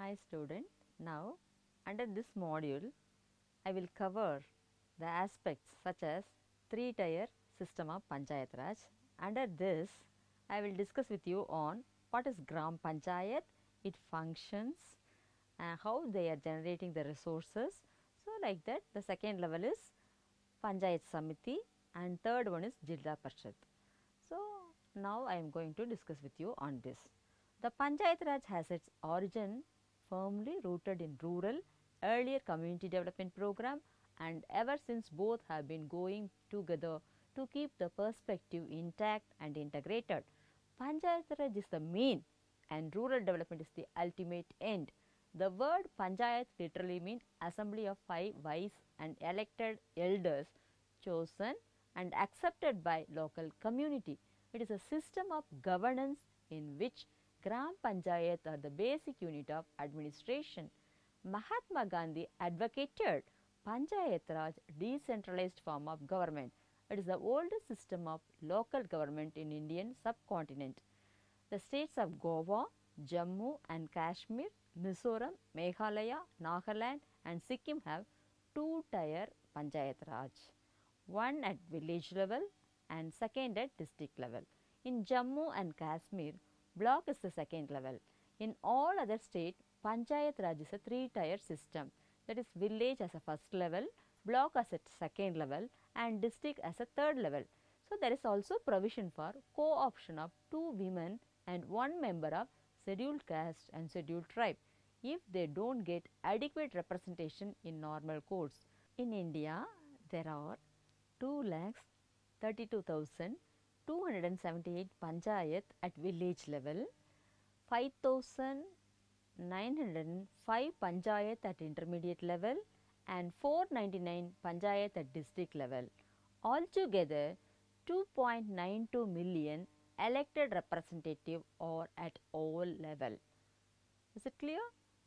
Hi student, now under this module I will cover the aspects such as 3-tier system of Panchayat Raj. Under this I will discuss with you on what is Gram Panchayat, its functions, how they are generating the resources. So like that the second level is Panchayat Samiti and third one is Jilla Parishad. So now I am going to discuss with you on this. The Panchayat Raj has its origin firmly rooted in rural, earlier community development program, and ever since both have been going together to keep the perspective intact and integrated. Panchayat Raj is the mean and rural development is the ultimate end. The word Panchayat literally means assembly of 5 wise and elected elders chosen and accepted by local community. It is a system of governance in which Gram Panchayat are the basic unit of administration. Mahatma Gandhi advocated Panchayat Raj decentralized form of government. It is the oldest system of local government in Indian subcontinent. The states of Goa, Jammu and Kashmir, Mizoram, Meghalaya, Nagaland and Sikkim have two-tier Panchayat Raj, one at village level and second at district level. In Jammu and Kashmir, block is the second level. In all other states, Panchayat Raj is a three-tier system, that is village as a first level, block as a second level and district as a third level. So, there is also provision for co-option of 2 women and 1 member of scheduled caste and scheduled tribe if they do not get adequate representation in normal courts. In India, there are 2,32,278 panchayat at village level, 5,905 panchayat at intermediate level and 499 panchayat at district level. Altogether, 2.92 million elected representative are at all level. Is it clear?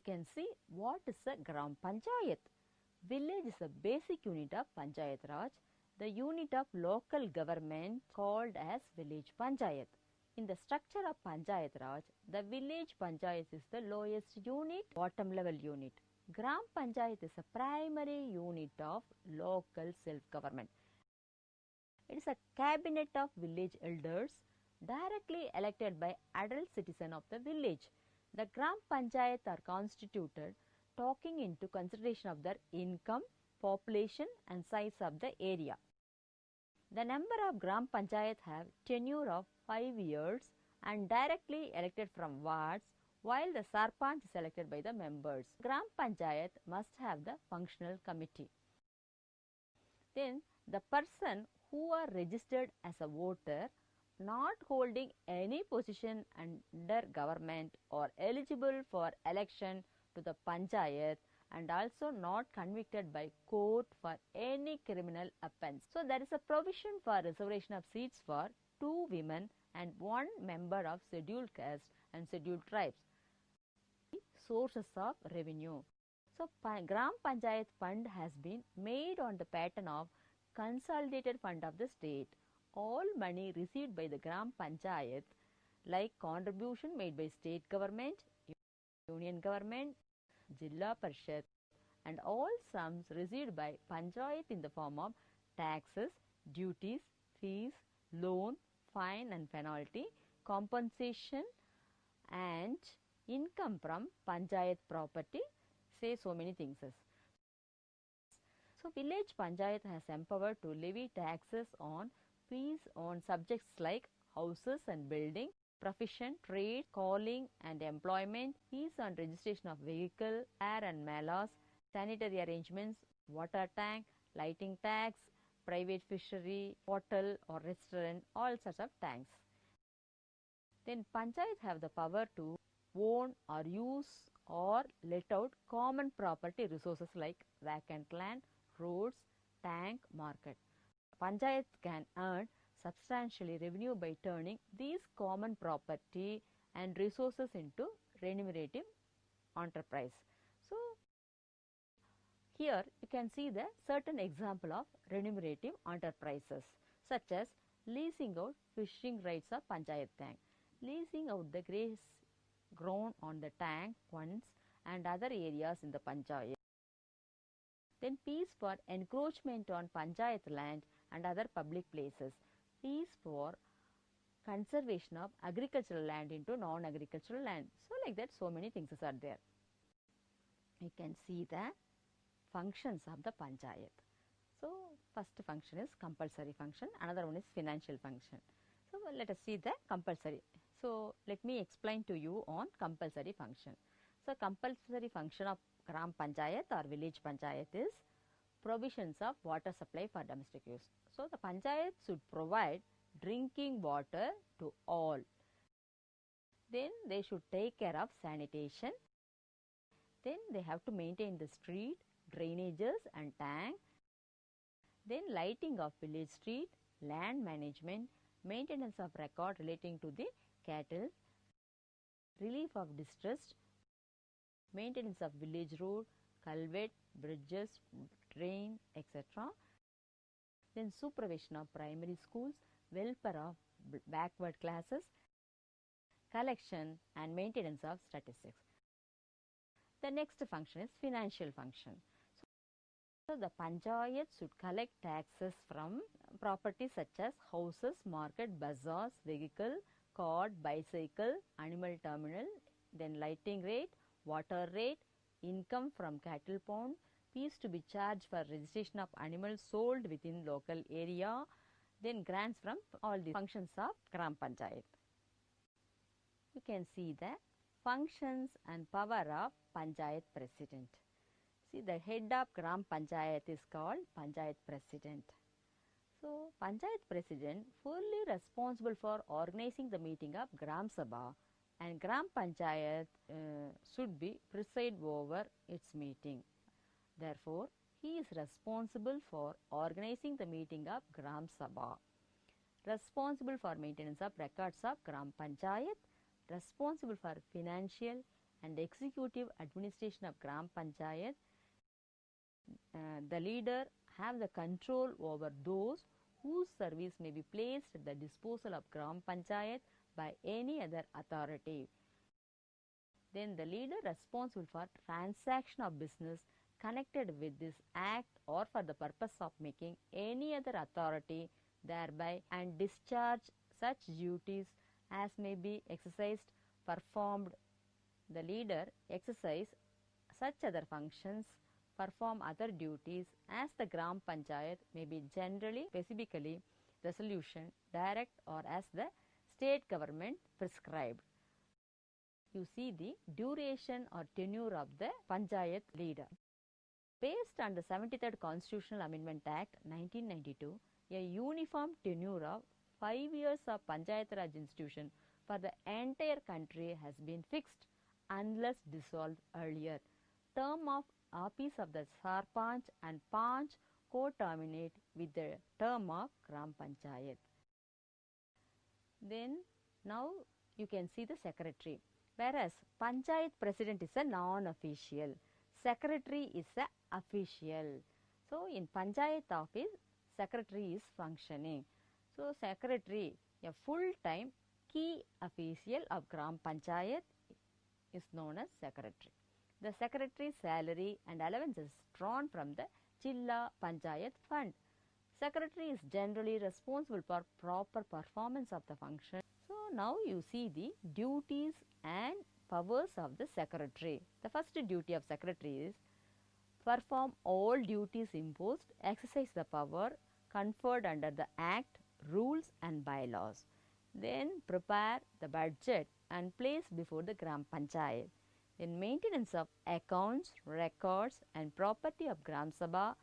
You can see what is a Gram Panchayat. Village is a basic unit of Panchayat Raj, the unit of local government called as village Panchayat. In the structure of Panchayat Raj, the village Panchayat is the lowest unit, bottom level unit. Gram Panchayat is a primary unit of local self-government. It is a cabinet of village elders directly elected by adult citizen of the village. The Gram Panchayat are constituted taking into consideration of their income, population and size of the area. The number of Gram Panchayat have tenure of 5 years and directly elected from wards, while the Sarpanch is elected by the members. Gram Panchayat must have the functional committee. Then the person who are registered as a voter not holding any position under government or eligible for election to the Panchayat and also not convicted by court for any criminal offence. So, there is a provision for reservation of seats for 2 women and 1 member of scheduled caste and scheduled tribes. Sources of revenue. So, Gram Panchayat fund has been made on the pattern of consolidated fund of the state. All money received by the Gram Panchayat like contribution made by state government, union government, Jilla Parishad and all sums received by Panchayat in the form of taxes, duties, fees, loan, fine and penalty, compensation and income from Panchayat property, say so many things. So, village Panchayat has empowered to levy taxes on fees on subjects like houses and building, profession, trade, calling and employment, fees on registration of vehicle, air and malas, sanitary arrangements, water tank, lighting tax, private fishery, hotel or restaurant, all sorts of tanks. Then Panchayat have the power to own or use or let out common property resources like vacant land, roads, tank, market. Panchayat can earn substantially revenue by turning these common property and resources into remunerative enterprise. So, here you can see the certain example of remunerative enterprises such as leasing out fishing rights of Panchayat tank, leasing out the grass grown on the tank once and other areas in the Panchayat. Then P is for encroachment on Panchayat land and other public places. P is for conservation of agricultural land into non-agricultural land. So like that, so many things are there. You can see the functions of the Panchayat. So first function is compulsory function, another one is financial function. So let us see the compulsory. So let me explain to you on compulsory function. So compulsory function of Gram Panchayat or village Panchayat is provisions of water supply for domestic use. So the Panchayat should provide drinking water to all. Then they should take care of sanitation. Then they have to maintain the street, drainages and tank. Then lighting of village street, land management, maintenance of record relating to the cattle, relief of distress, maintenance of village road, culvert, bridges, drain, etc. Then supervision of primary schools, welfare of backward classes, collection and maintenance of statistics. The next function is financial function. So the Panchayat should collect taxes from properties such as houses, market, bazaars, vehicle, cart, bicycle, animal terminal, then lighting rate, water rate, income from cattle pond, fees to be charged for registration of animals sold within local area, then grants from all the functions of Gram Panchayat. You can see the functions and power of Panchayat President. See, the head of Gram Panchayat is called Panchayat President. So, Panchayat President fully responsible for organizing the meeting of Gram Sabha, and Gram Panchayat should be preside over its meeting. Therefore, he is responsible for organizing the meeting of Gram Sabha, responsible for maintenance of records of Gram Panchayat, responsible for financial and executive administration of Gram Panchayat. The leader have the control over those whose service may be placed at the disposal of Gram Panchayat by any other authority. Then the leader responsible for transaction of business connected with this act or for the purpose of making any other authority thereby and discharge such duties as may be exercised, performed. The leader exercise such other functions, perform other duties as the Gram Panchayat may be generally, specifically, resolution, direct or as the state government prescribed. You see the duration or tenure of the Panchayat leader. Based on the 73rd Constitutional Amendment Act 1992, a uniform tenure of 5 years of Panchayat Raj institution for the entire country has been fixed unless dissolved earlier. Term of office of the Sarpanch and Panch co-terminate with the term of Gram Panchayat. Then now you can see the secretary. Whereas Panchayat President is a non-official, Secretary is a official. So in Panchayat office, Secretary is functioning. So Secretary, a full-time key official of Gram Panchayat is known as Secretary. The Secretary's salary and allowance is drawn from the Jilla Panchayat fund. Secretary is generally responsible for proper performance of the function. So now you see the duties and powers of the Secretary. The first duty of Secretary is perform all duties imposed, exercise the power conferred under the Act, rules and bylaws. Then prepare the budget and place before the Gram Panchayat. Then maintenance of accounts, records and property of Gram Sabha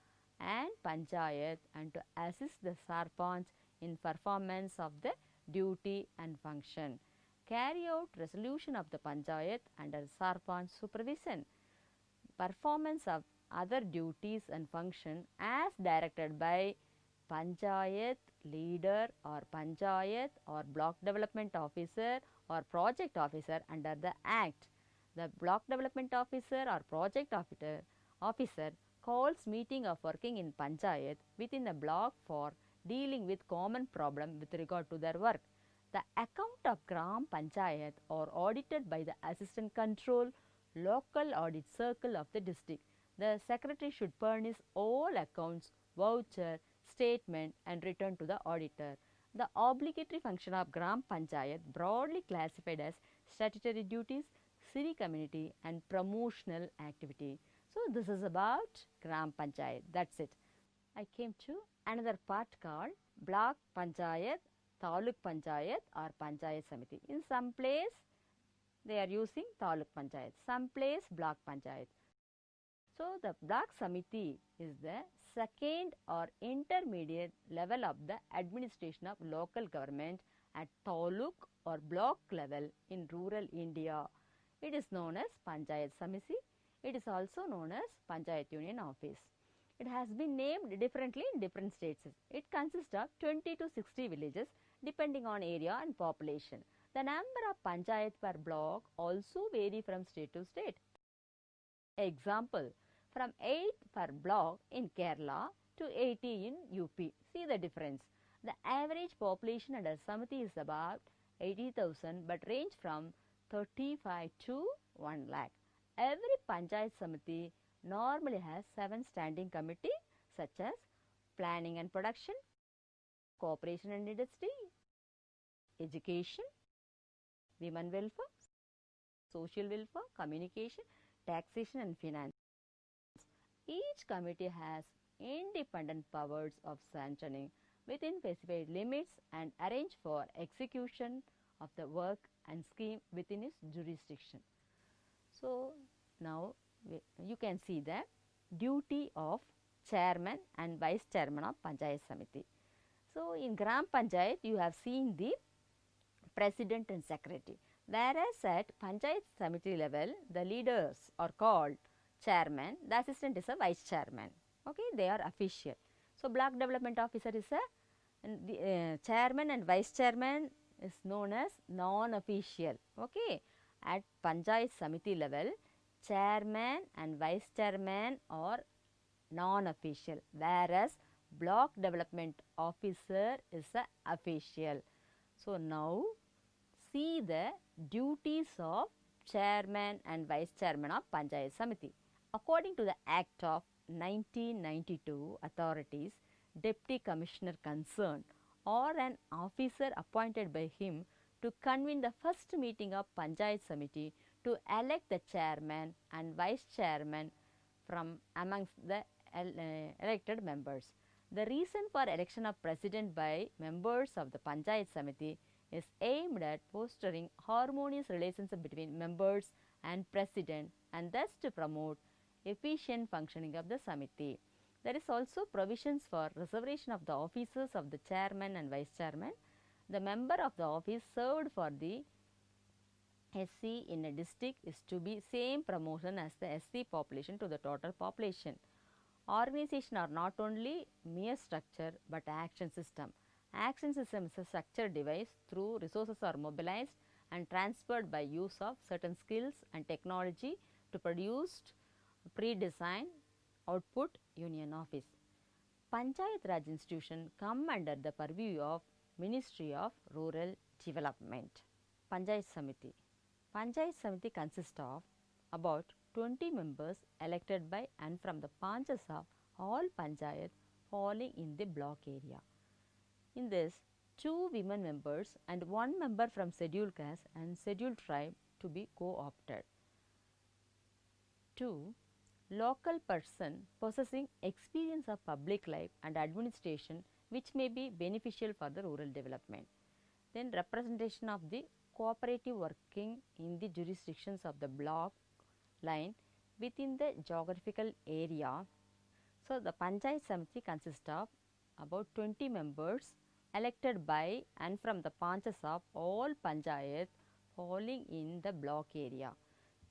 and Panchayat, and to assist the Sarpanch in performance of the duty and function. Carry out resolution of the Panchayat under Sarpanch supervision. Performance of other duties and function as directed by Panchayat leader or Panchayat or block development officer or project officer under the Act. The block development officer or project officer calls meeting of working in Panchayat within a block for dealing with common problem with regard to their work. The account of Gram Panchayat are audited by the assistant control local audit circle of the district. The secretary should furnish all accounts, voucher, statement and return to the auditor. The obligatory function of Gram Panchayat broadly classified as statutory duties, civic community and promotional activity. So, this is about Gram Panchayat. That's it. I came to another part called Block Panchayat, Taluk Panchayat or Panchayat Samiti. In some place they are using Taluk Panchayat, some place Block Panchayat. So, the Block Samiti is the second or intermediate level of the administration of local government at Taluk or block level in rural India. It is known as Panchayat Samiti. It is also known as Panchayat Union Office. It has been named differently in different states. It consists of 20 to 60 villages depending on area and population. The number of panchayat per block also vary from state to state. Example, from 8 per block in Kerala to 80 in UP. See the difference. The average population under Samiti is about 80,000 but range from 35 to 1 lakh. Every Panchayat Samiti normally has 7 standing committees such as planning and production, cooperation and industry, education, women welfare, social welfare, communication, taxation and finance. Each committee has independent powers of sanctioning within specified limits and arrange for execution of the work and scheme within its jurisdiction. So, now you can see the duty of chairman and vice chairman of Panchayat Samiti. So, in Gram Panchayat you have seen the president and secretary, whereas at Panchayat Samiti level the leaders are called chairman, the assistant is a vice chairman. Okay, they are official. So, block development officer is a chairman and vice chairman is known as non-official. Okay, at Panchayat Samiti level chairman and vice chairman are non-official, whereas block development officer is a official. So, now see the duties of chairman and vice chairman of Panchayat Samiti. According to the Act of 1992, authorities, deputy commissioner concerned or an officer appointed by him to convene the first meeting of Panchayat Samiti to elect the chairman and vice chairman from amongst the elected members. The reason for election of president by members of the Panchayat Samiti is aimed at fostering harmonious relations between members and president and thus to promote efficient functioning of the Samiti. There is also provisions for reservation of the offices of the chairman and vice chairman. The member of the office served for the SC in a district is to be same promotion as the SC population to the total population. Organization are not only mere structure but action system. Action system is a structured device through resources are mobilized and transferred by use of certain skills and technology to produce pre-designed output union office. Panchayat Raj institution come under the purview of Ministry of Rural Development. Panchayat Samiti. Panchayat Samiti consists of about 20 members elected by and from the panchas of all panchayat falling in the block area. In this, 2 women members and 1 member from scheduled caste and scheduled tribe to be co-opted. 2. Local person possessing experience of public life and administration which may be beneficial for the rural development. Then representation of the cooperative working in the jurisdictions of the block line within the geographical area. So, the Panchayat Samiti consists of about 20 members elected by and from the panchas of all panchayat falling in the block area.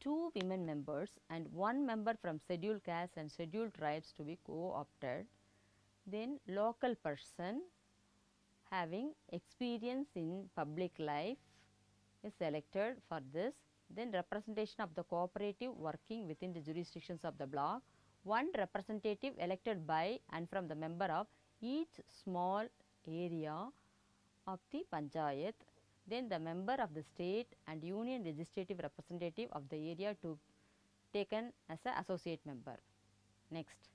2 women members and 1 member from scheduled caste and scheduled tribes to be co-opted. Then local person having experience in public life is selected for this. Then representation of the cooperative working within the jurisdictions of the block. 1 representative elected by and from the member of each small area of the panchayat. Then the member of the state and union legislative representative of the area to taken as an associate member. Next,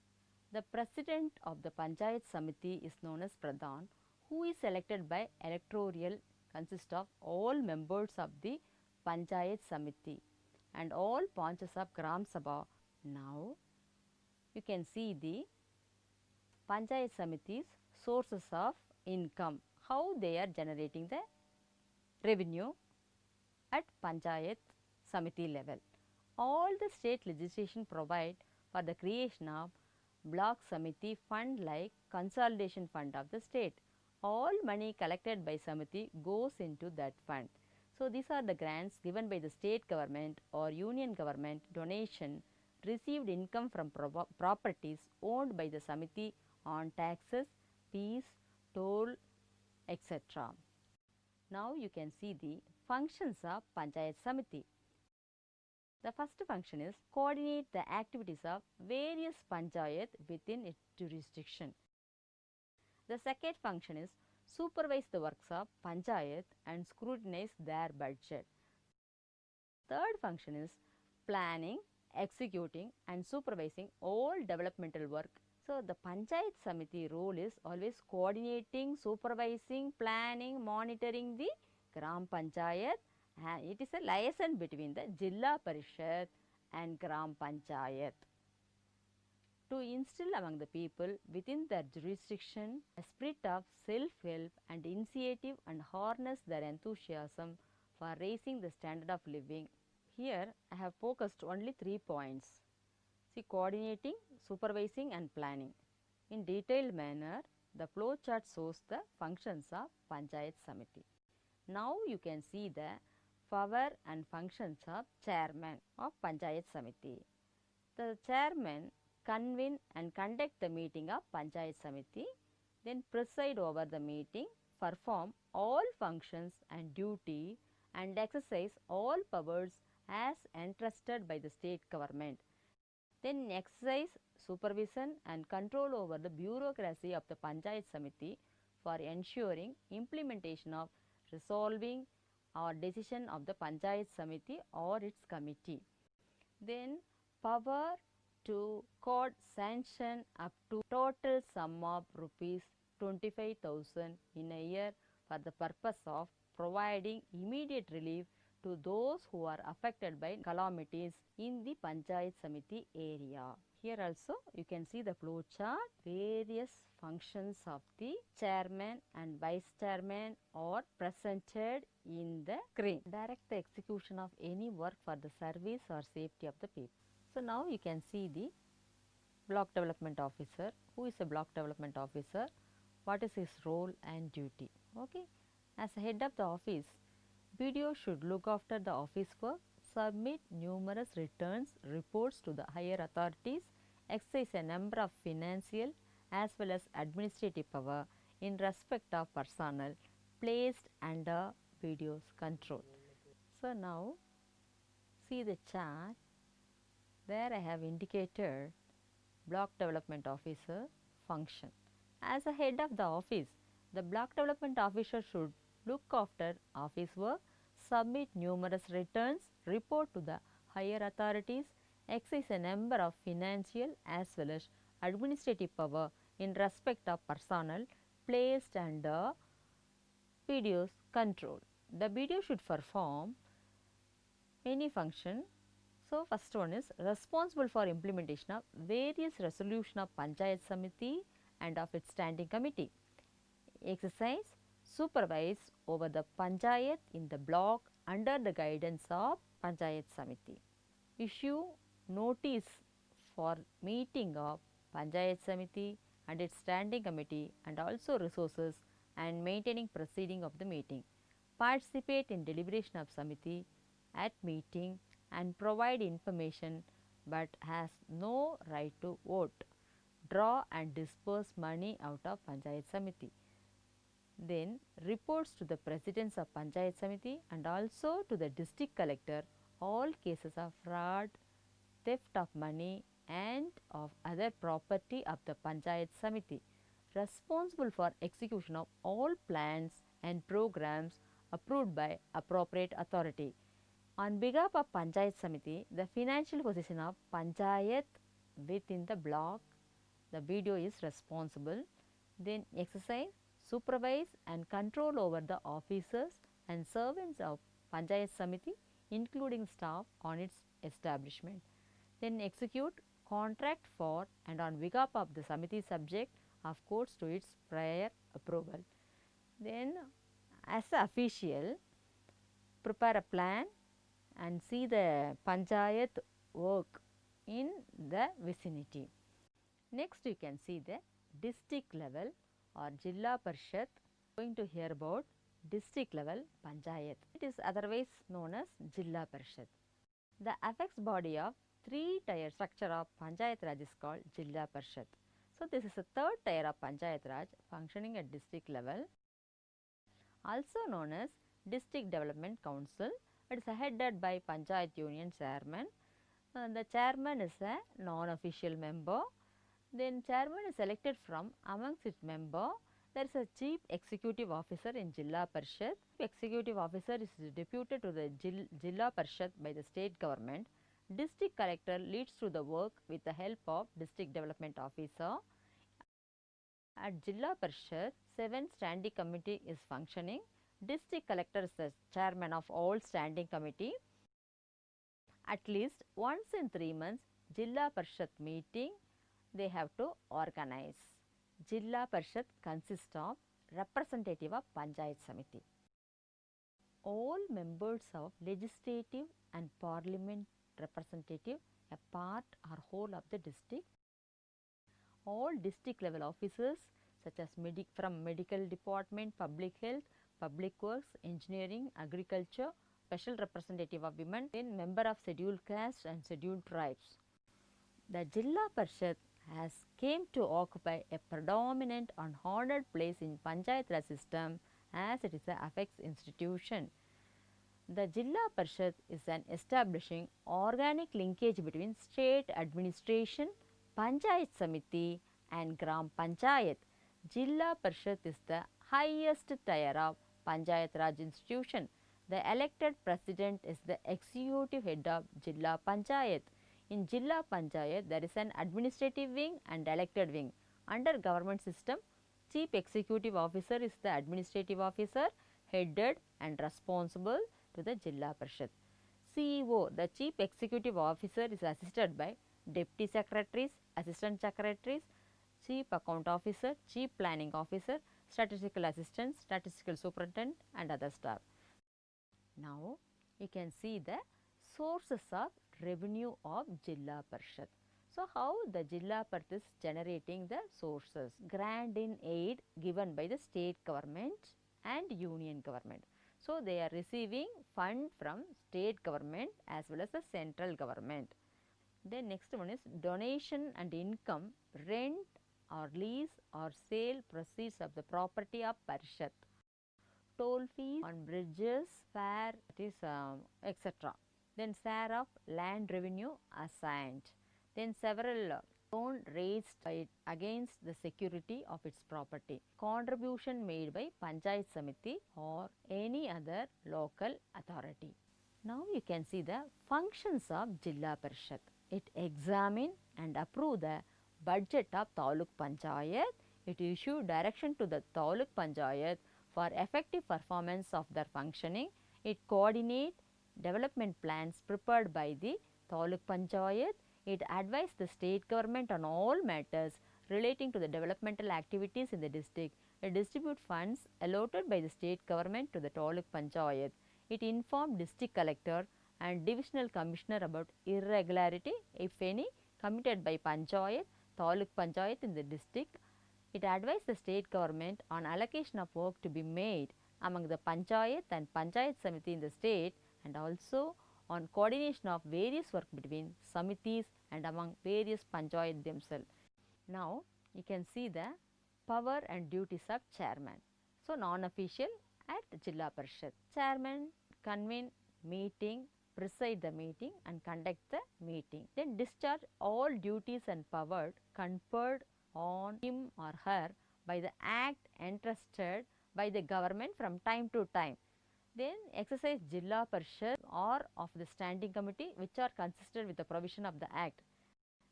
the president of the Panchayat Samiti is known as Pradhan, who is elected by electoral consist of all members of the Panchayat Samiti and all Panchas of Gram Sabha. Now, you can see the Panchayat Samiti's sources of income, how they are generating the revenue at Panchayat Samiti level. All the state legislation provide for the creation of block Samiti fund like consolidation fund of the state. All money collected by Samiti goes into that fund. So, these are the grants given by the state government or union government, donation, received income from properties owned by the Samiti on taxes, fees, toll, etc. Now, you can see the functions of Panchayat Samiti. The first function is coordinate the activities of various panchayat within its jurisdiction. The second function is supervise the works of panchayat and scrutinize their budget. Third function is planning, executing and supervising all developmental work. So, the Panchayat Samiti role is always coordinating, supervising, planning, monitoring the Gram Panchayat. It is a liaison between the Jilla Parishad and Gram Panchayat to instill among the people within their jurisdiction a spirit of self-help and initiative and harness their enthusiasm for raising the standard of living. Here I have focused only 3 points. See, coordinating, supervising and planning. In detailed manner, the flow chart shows the functions of Panchayat Samiti. Now you can see the power and functions of chairman of Panchayat Samiti. The chairman convene and conduct the meeting of Panchayat Samiti, then preside over the meeting, perform all functions and duty and exercise all powers as entrusted by the state government. Then exercise supervision and control over the bureaucracy of the Panchayat Samiti for ensuring implementation of resolving or decision of the Panchayat Samiti or its committee. Then power to court sanction up to total sum of rupees 25,000 in a year for the purpose of providing immediate relief to those who are affected by calamities in the Panchayat Samiti area. Here also you can see the flow chart, various functions of the chairman and vice chairman are presented in the screen. Direct the execution of any work for the service or safety of the people. So, now you can see the block development officer. Who is a block development officer? What is his role and duty? Okay. As head of the office, BDO should look after the office work, submit numerous returns, reports to the higher authorities, exercise a number of financial as well as administrative power in respect of personnel placed under BDO's control. So, now see the chart. There I have indicated block development officer function. As a head of the office, the block development officer should look after office work, submit numerous returns, report to the higher authorities, exercise a number of financial as well as administrative power in respect of personnel placed under BDO's control. The BDO should perform any function. So, first one is responsible for implementation of various resolution of Panchayat Samiti and of its standing committee. Exercise, supervise over the Panchayat in the block under the guidance of Panchayat Samiti. Issue notice for meeting of Panchayat Samiti and its standing committee and also resources and maintaining proceeding of the meeting. Participate in deliberation of Samiti at meeting and provide information but has no right to vote, draw and disperse money out of Panchayat Samiti. Then reports to the presidents of Panchayat Samiti and also to the district collector all cases of fraud, theft of money and of other property of the Panchayat Samiti, responsible for execution of all plans and programs approved by appropriate authority. On behalf of Panchayat Samiti, the financial position of Panchayat within the block, the BDO is responsible. Then exercise, supervise and control over the officers and servants of Panchayat Samiti, including staff on its establishment. Then execute contract for and on behalf of the Samiti subject of course to its prior approval. Then as an official, prepare a plan and see the Panchayat work in the vicinity. Next you can see the district level or Jilla Parishad. Going to hear about district level Panchayat. It is otherwise known as Jilla Parishad. The apex body of three-tier structure of Panchayat Raj is called Jilla Parishad. So this is the third tier of Panchayat Raj functioning at district level, also known as District Development Council. It is headed by Panchayat Union Chairman. The chairman is a non-official member. Then chairman is elected from amongst its member. There is a chief executive officer in Jilla Parishad. Executive officer is deputed to the Jilla Parishad by the state government. District collector leads through the work with the help of district development officer. At Jilla Parishad, 7 standing committee is functioning. District collector is the chairman of all standing committee. At least once in 3 months, Jilla Parishad meeting they have to organize. Jilla Parishad consists of representative of Panchayat Samiti. All members of legislative and parliament representative, a part or whole of the district. All district level officers such as from medical department, public health, public works, engineering, agriculture, special representative of women, then member of scheduled caste and scheduled tribes. The Jilla Parishad has came to occupy a predominant and honored place in Panchayat Raj system as it is an apex institution. The Jilla Parishad is an establishing organic linkage between state administration, Panchayat Samiti and Gram Panchayat. Jilla Parishad is the highest tier of Panchayat Raj institution. The elected president is the executive head of Jilla Panchayat. In Jilla Panchayat, there is an administrative wing and elected wing. Under government system, chief executive officer is the administrative officer headed and responsible to the Jilla Parishad. CEO, the chief executive officer is assisted by deputy secretaries, assistant secretaries, chief account officer, chief planning officer, statistical assistant, statistical superintendent and other staff. Now, you can see the sources of revenue of Jilla Parishad. So, how the Jilla Parishad is generating the sources? Grant in aid given by the state government and union government. So, they are receiving fund from state government as well as the central government. Then next one is donation and income, rent or lease or sale proceeds of the property of Parishad. Toll fees on bridges, fare, etc. Then share of land revenue assigned. Then several loan raised by it against the security of its property. Contribution made by Panchayat Samiti or any other local authority. Now you can see the functions of Jilla Parishad. It examine and approve the budget of Taluk Panchayat. It issue direction to the Taluk Panchayat for effective performance of their functioning. It coordinate development plans prepared by the Taluk Panchayat. It advise the state government on all matters relating to the developmental activities in the district. It distribute funds allotted by the state government to the Taluk Panchayat. It inform district collector and divisional commissioner about irregularity, if any, committed by Panchayat, Taluk Panchayat in the district. It advised the state government on allocation of work to be made among the Panchayat and Panchayat Samiti in the state, and also on coordination of various work between Samitis and among various Panchayat themselves. Now, you can see the power and duties of chairman. So, non-official at Jilla Parishad. Chairman convene meeting, preside the meeting and conduct the meeting. Then discharge all duties and power conferred on him or her by the act entrusted by the government from time to time. Then exercise Jilla Parishad or of the standing committee which are consistent with the provision of the act.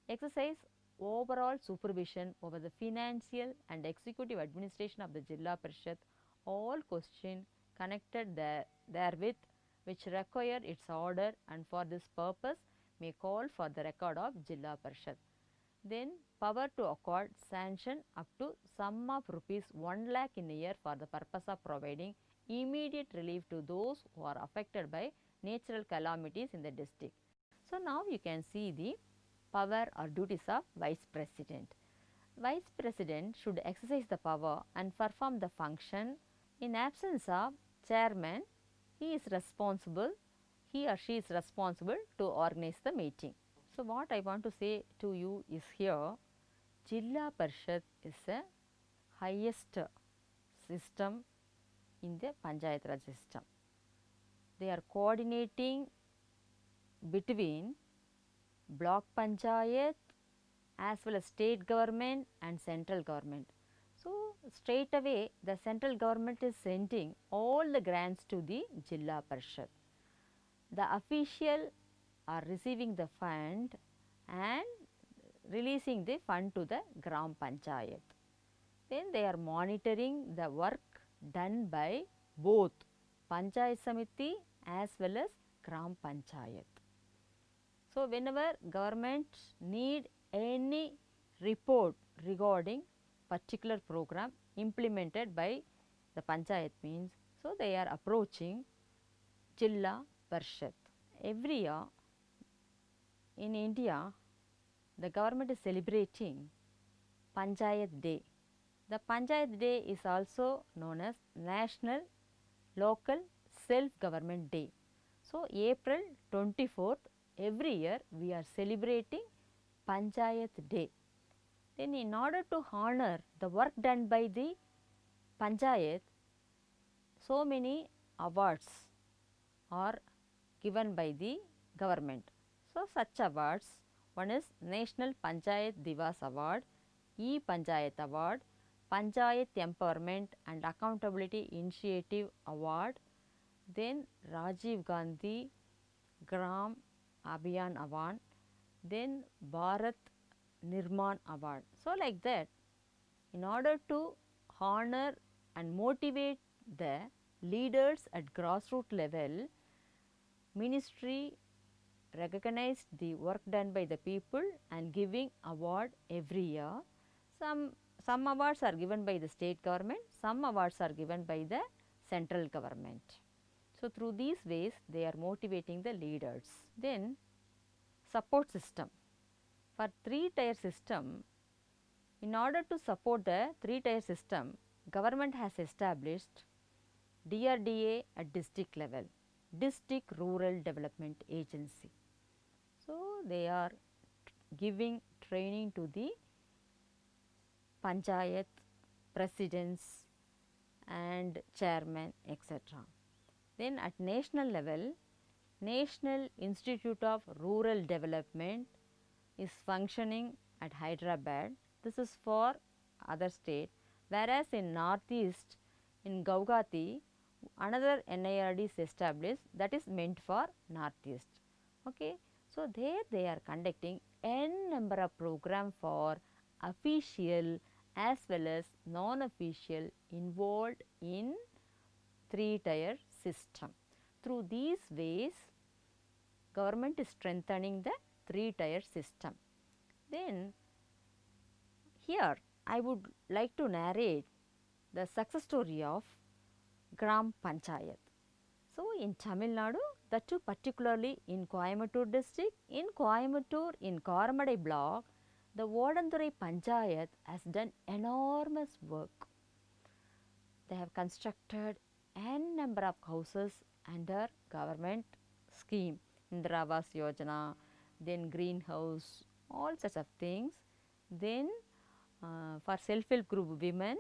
Exercise overall supervision over the financial and executive administration of the Jilla Parishad, all questions connected therewith which require its order and for this purpose may call for the record of Jilla Parishad. Then power to accord sanction up to sum of rupees 1 lakh in a year for the purpose of providing immediate relief to those who are affected by natural calamities in the district. So now you can see the power or duties of Vice President. Vice President should exercise the power and perform the function. In absence of chairman, he or she is responsible to organize the meeting. So what I want to say to you is here, Jilla Parishad is the highest system in the Panchayat Raj system. They are coordinating between block panchayat as well as state government and central government. So straight away the central government is sending all the grants to the Jilla Parishad. The official are receiving the fund and releasing the fund to the Gram Panchayat. Then they are monitoring the work done by both Panchayat Samiti as well as Gram Panchayat. So whenever government need any report regarding particular program implemented by the Panchayat means, so they are approaching Jilla Parishad. Every year in India, the government is celebrating Panchayat Day. The Panchayat Day is also known as National Local Self-Government Day. So April 24th, every year we are celebrating Panchayat Day. Then in order to honor the work done by the Panchayat, so many awards are given by the government. So such awards, one is National Panchayat Divas Award, E-Panchayat Award, Panchayat Empowerment and Accountability Initiative Award, then Rajiv Gandhi Gram Abhiyan Award, then Bharat Nirman Award. So like that, in order to honor and motivate the leaders at grassroots level, ministry recognized the work done by the people and giving award every year. Some awards are given by the state government, some awards are given by the central government. So through these ways they are motivating the leaders. Then support system. For 3-tier system, in order to support the 3-tier system, government has established DRDA at district level, District Rural Development Agency. So they are giving training to the Panchayat presidents and chairman, etc. Then at national level, National Institute of Rural Development is functioning at Hyderabad. This is for other state, whereas in northeast in Gauhati another NIRD is established that is meant for northeast. Okay. So there they are conducting n number of program for official as well as non-official involved in 3-tier system. Through these ways government is strengthening the 3-tier system. Then here I would like to narrate the success story of Gram Panchayat. So in Tamil Nadu, that too particularly in Coimbatore district, in Coimbatore in Karamadai block, the Vodandurai Panchayat has done enormous work. They have constructed n number of houses under government scheme, Indira Awas Yojana, then greenhouse, all such of things. Then for self-help group women,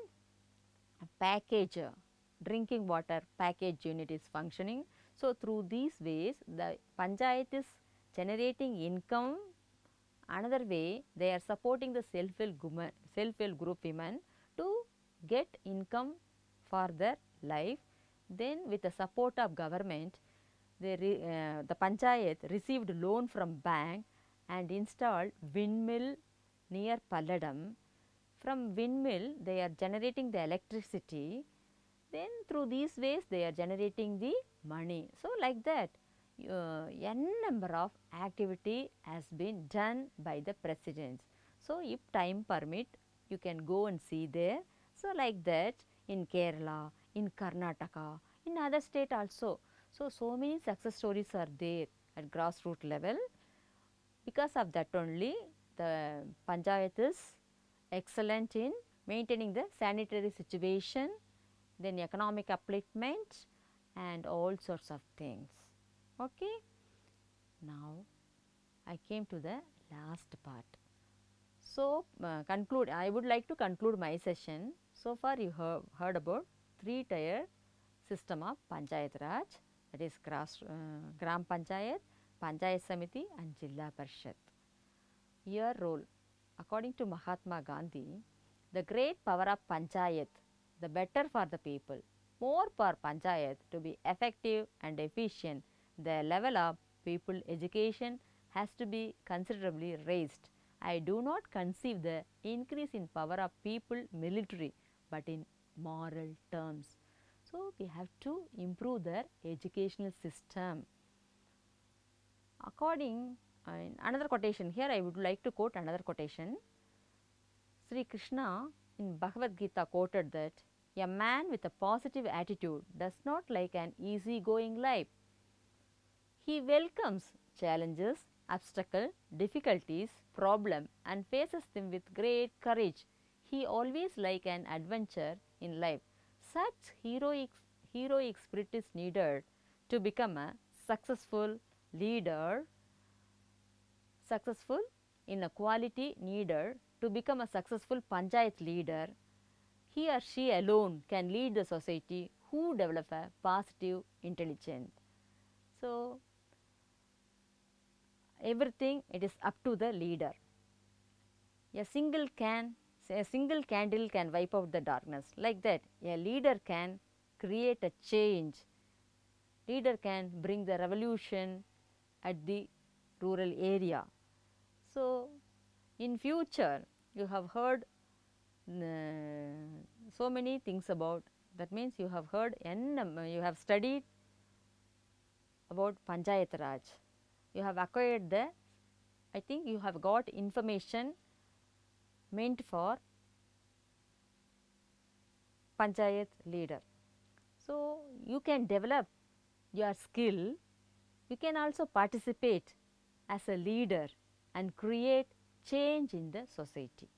package drinking water package unit is functioning. So through these ways the Panchayat is generating income. Another way they are supporting the self-help group women to get income for their life. Then with the support of government, the panchayat received loan from bank and installed windmill near Palladam. From windmill they are generating the electricity, then through these ways they are generating the money. So like that n number of activity has been done by the presidents. So if time permit, you can go and see there. So like that in Kerala, in Karnataka, in other state also. So many success stories are there at grassroots level. Because of that only the panchayat is excellent in maintaining the sanitary situation, then economic upliftment and all sorts of things. Okay. Now I came to the last part. So conclude, I would like to conclude my session. So far you have heard about 3-tier system of Panchayat Raj, that is Gram Panchayat, Panchayat Samiti and Jilla Parishad. Your role, according to Mahatma Gandhi, the great power of Panchayat, the better for the people. More for Panchayat to be effective and efficient, the level of people education has to be considerably raised. I do not conceive the increase in power of people military, but in moral terms. So, we have to improve their educational system. According, in another quotation here, I would like to quote another quotation. Sri Krishna in Bhagavad Gita quoted that a man with a positive attitude does not like an easy going life. He welcomes challenges, obstacles, difficulties, problems and faces them with great courage. He always like an adventure in life. Such heroic spirit is needed to become a successful leader, successful in a quality needed to become a successful panchayat leader. He or she alone can lead the society who develop a positive intelligence. So, everything it is up to the leader. A single candle can wipe out the darkness. Like that, a leader can create a change. Leader can bring the revolution at the rural area. So, in future you have heard so many things about, that means you have heard you have studied about Panchayat Raj. You have acquired the, I think you have got information meant for Panchayat leader. So, you can develop your skill, you can also participate as a leader and create change in the society.